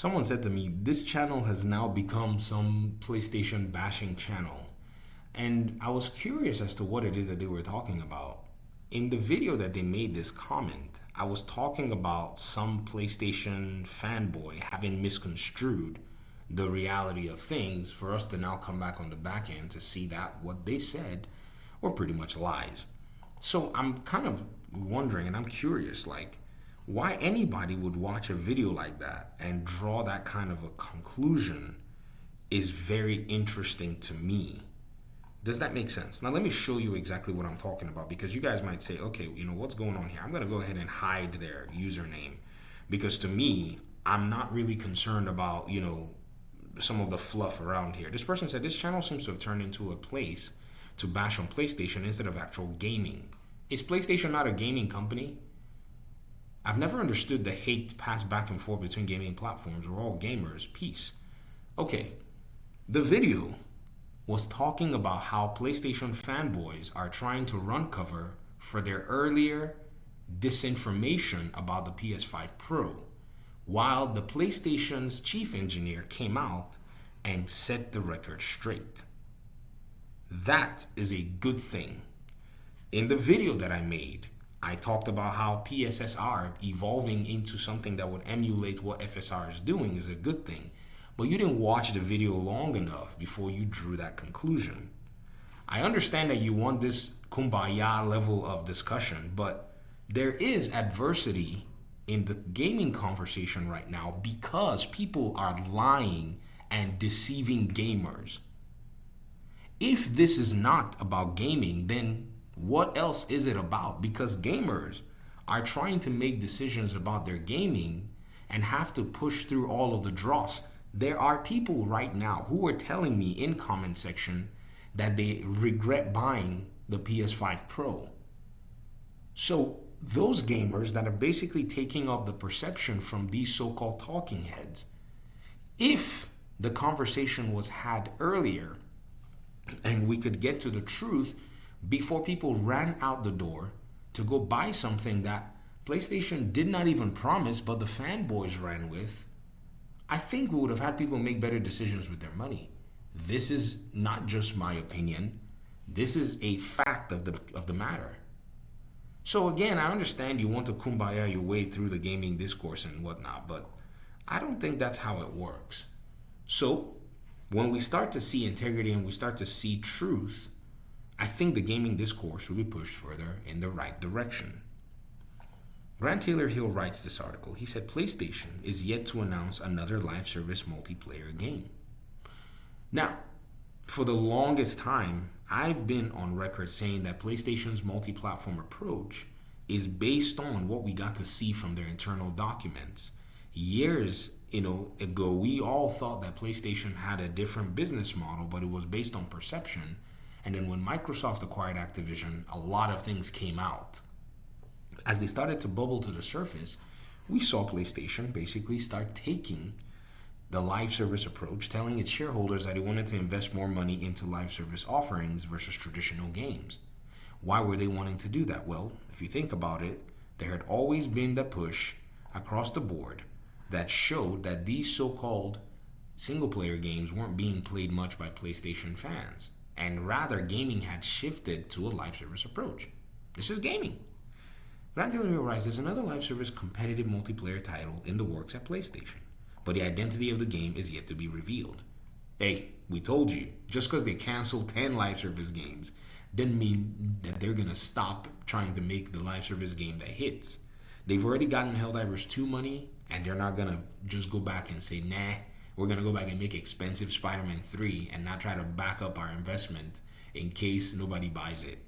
Someone said to me, this channel has now become some PlayStation bashing channel. And I was curious as to what it is that they were talking about. In the video that they made this comment, I was talking about some PlayStation fanboy having misconstrued the reality of things for us to now come back on the back end to see that what they said were pretty much lies. So I'm kind of wondering, and I'm curious, like, why anybody would watch a video like that and draw that kind of a conclusion is very interesting to me. Does that make sense? Now let me show you exactly what I'm talking about, because you guys might say, okay, what's going on here? I'm going to go ahead and hide their username, because to me, I'm not really concerned about, some of the fluff around here. This person said this channel seems to have turned into a place to bash on PlayStation instead of actual gaming. Is PlayStation not a gaming company? I've never understood the hate passed back and forth between gaming platforms. We're all gamers. Peace. Okay, the video was talking about how PlayStation fanboys are trying to run cover for their earlier disinformation about the PS5 Pro, while the PlayStation's chief engineer came out and set the record straight. That is a good thing. In the video that I made, I talked about how PSSR evolving into something that would emulate what FSR is doing is a good thing. But you didn't watch the video long enough before you drew that conclusion. I understand that you want this kumbaya level of discussion, but there is adversity in the gaming conversation right now because people are lying and deceiving gamers. If this is not about gaming, then what else is it about? Because gamers are trying to make decisions about their gaming and have to push through all of the dross. There are people right now who are telling me in comment section that they regret buying the PS5 Pro. So those gamers that are basically taking up the perception from these so-called talking heads, if the conversation was had earlier and we could get to the truth before people ran out the door to go buy something that PlayStation did not even promise but the fanboys ran with, I think we would have had people make better decisions with their money. This is not just my opinion. This is a fact of the matter. So again, I understand you want to kumbaya your way through the gaming discourse and whatnot, but I don't think that's how it works. So when we start to see integrity and we start to see truth, I think the gaming discourse will be pushed further in the right direction. Grant Taylor Hill writes this article. He said PlayStation is yet to announce another live service multiplayer game. Now, for the longest time, I've been on record saying that PlayStation's multi-platform approach is based on what we got to see from their internal documents. Years ago, we all thought that PlayStation had a different business model, but it was based on perception. And then when Microsoft acquired Activision, a lot of things came out. As they started to bubble to the surface, we saw PlayStation basically start taking the live service approach, telling its shareholders that it wanted to invest more money into live service offerings versus traditional games. Why were they wanting to do that? Well, if you think about it, there had always been the push across the board that showed that these so-called single-player games weren't being played much by PlayStation fans, and rather gaming had shifted to a live service approach. This is gaming. Grant Taylor writes, there's another live service competitive multiplayer title in the works at PlayStation, but the identity of the game is yet to be revealed. Hey, we told you, just because they canceled 10 live service games doesn't mean that they're going to stop trying to make the live service game that hits. They've already gotten Helldivers 2 money, and they're not going to just go back and say, nah, we're going to go back and make expensive Spider-Man 3 and not try to back up our investment in case nobody buys it.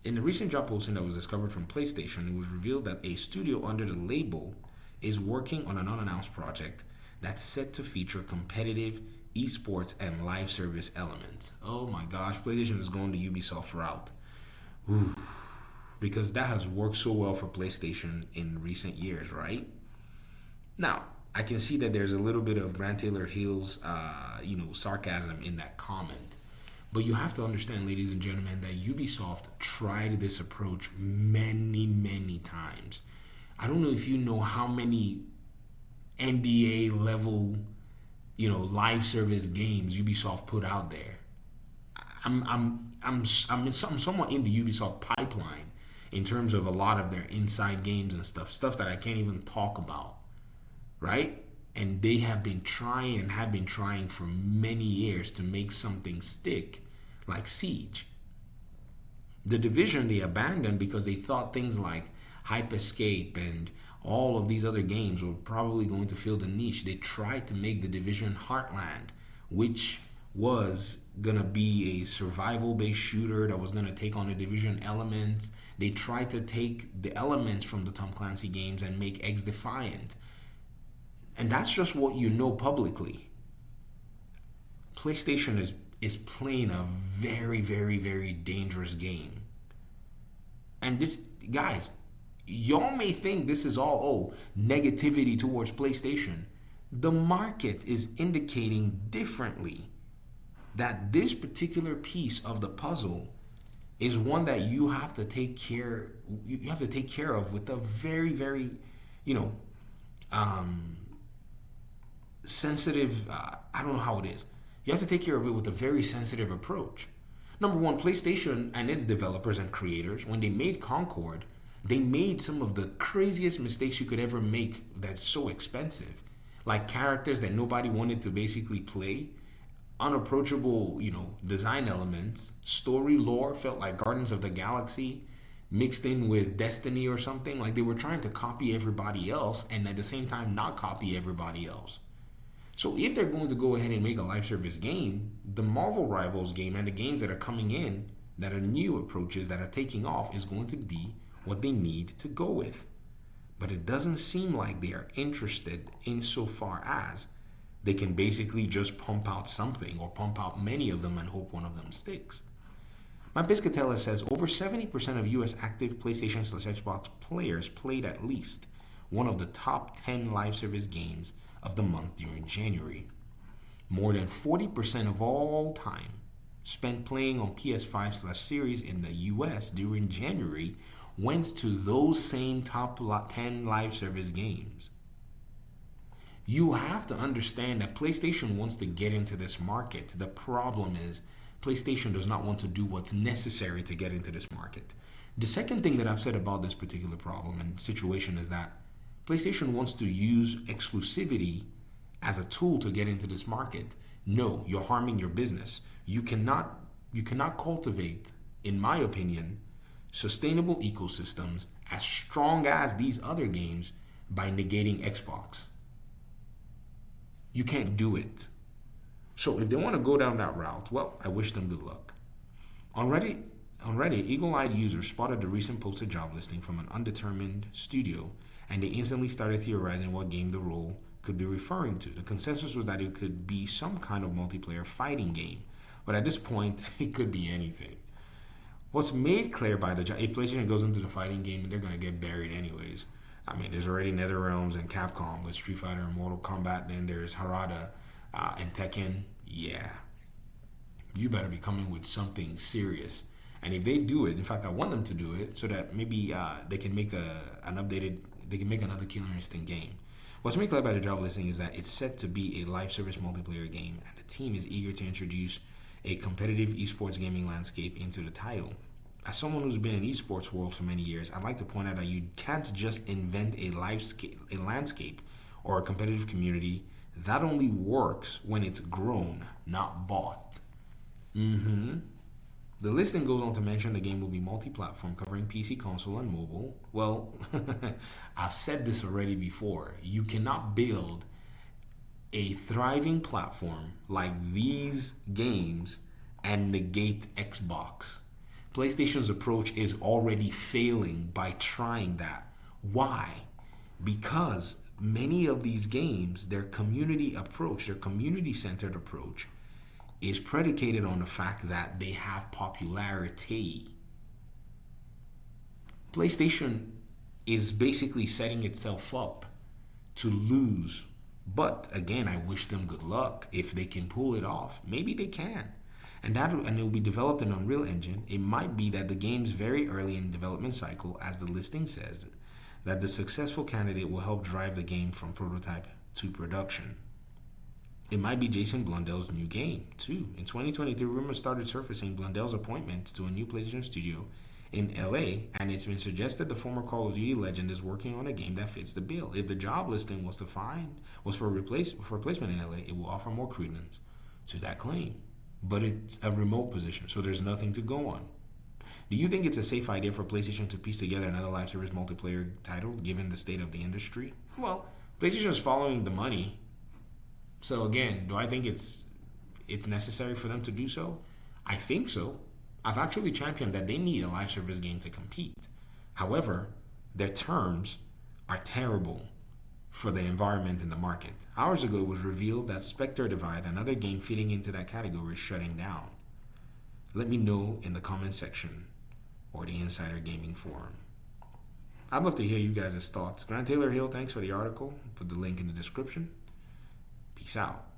In the recent job posting that was discovered from PlayStation, it was revealed that a studio under the label is working on an unannounced project that's set to feature competitive esports and live service elements. Oh my gosh, PlayStation is going the Ubisoft route. Ooh, because that has worked so well for PlayStation in recent years, right? Now, I can see that there's a little bit of Grant Taylor Hill's, sarcasm in that comment. But you have to understand, ladies and gentlemen, that Ubisoft tried this approach many, many times. I don't know if you know how many NDA level, live service games Ubisoft put out there. I'm somewhat in the Ubisoft pipeline in terms of a lot of their inside games and stuff that I can't even talk about, right? And they have been trying and have been trying for many years to make something stick, like Siege. The Division they abandoned because they thought things like Hype Escape and all of these other games were probably going to fill the niche. They tried to make the Division Heartland, which was gonna be a survival-based shooter that was gonna take on the Division elements. They tried to take the elements from the Tom Clancy games and make X Defiant. And that's just what you know publicly. PlayStation is playing a very, very, very dangerous game. And this, guys, y'all may think this is all negativity towards PlayStation. The market is indicating differently that this particular piece of the puzzle is one that you have to take care of with a very, very, sensitive, I don't know how it is. You have to take care of it with a very sensitive approach. Number one, PlayStation and its developers and creators, when they made Concord, they made some of the craziest mistakes you could ever make that's so expensive. Like characters that nobody wanted to basically play, unapproachable, design elements, story lore felt like Guardians of the Galaxy mixed in with Destiny or something. Like they were trying to copy everybody else and at the same time not copy everybody else. So if they're going to go ahead and make a live service game, the Marvel Rivals game and the games that are coming in that are new approaches that are taking off is going to be what they need to go with. But it doesn't seem like they are interested insofar as they can basically just pump out something or pump out many of them and hope one of them sticks. My Biscatella says over 70% of US active PlayStation/Xbox players played at least one of the top 10 live service games of the month during January. More than 40% of all time spent playing on PS5/Series in the US during January went to those same top 10 live service games. You have to understand that PlayStation wants to get into this market. The problem is PlayStation does not want to do what's necessary to get into this market. The second thing that I've said about this particular problem and situation is that PlayStation wants to use exclusivity as a tool to get into this market. No, you're harming your business. You cannot cultivate, in my opinion, sustainable ecosystems as strong as these other games by negating Xbox. You can't do it. So if they want to go down that route, well, I wish them good luck. On Reddit, eagle-eyed users spotted the recent posted job listing from an undetermined studio, and they instantly started theorizing what game the role could be referring to. The consensus was that it could be some kind of multiplayer fighting game, but at this point, it could be anything. What's made clear by the job, if PlayStation goes into the fighting game, they're going to get buried anyways. I mean, there's already NetherRealms and Capcom with Street Fighter and Mortal Kombat. Then there's Harada and Tekken. Yeah. You better be coming with something serious. And if they do it, in fact, I want them to do it so that maybe they can make another Killer Instinct game. What's made clear by the job listing is that it's set to be a live service multiplayer game, and the team is eager to introduce a competitive esports gaming landscape into the title. As someone who's been in esports world for many years, I'd like to point out that you can't just invent a landscape or a competitive community. That only works when it's grown, not bought. The listing goes on to mention the game will be multi-platform, covering PC, console, and mobile. Well, I've said this already before. You cannot build a thriving platform like these games and negate Xbox. PlayStation's approach is already failing by trying that. Why? Because many of these games, their community approach, their community-centered approach, is predicated on the fact that they have popularity. PlayStation is basically setting itself up to lose. But again, I wish them good luck. If they can pull it off, maybe they can. And it will be developed in Unreal Engine. It might be that the game's very early in the development cycle, as the listing says, that the successful candidate will help drive the game from prototype to production. It might be Jason Blundell's new game, too. In 2023, rumors started surfacing Blundell's appointment to a new PlayStation studio in LA, and it's been suggested the former Call of Duty legend is working on a game that fits the bill. If the job listing was for replacement in LA, it will offer more credence to that claim. But it's a remote position, so there's nothing to go on. Do you think it's a safe idea for PlayStation to piece together another live service multiplayer title, given the state of the industry? Well, PlayStation is following the money. So again, do I think it's necessary for them to do so? I think so. I've actually championed that they need a live service game to compete. However, their terms are terrible for the environment in the market. Hours ago, it was revealed that Spectre Divide, another game fitting into that category, is shutting down. Let me know in the comment section or the Insider Gaming Forum. I'd love to hear you guys' thoughts. Grant Taylor Hill, thanks for the article. Put the link in the description. Peace out.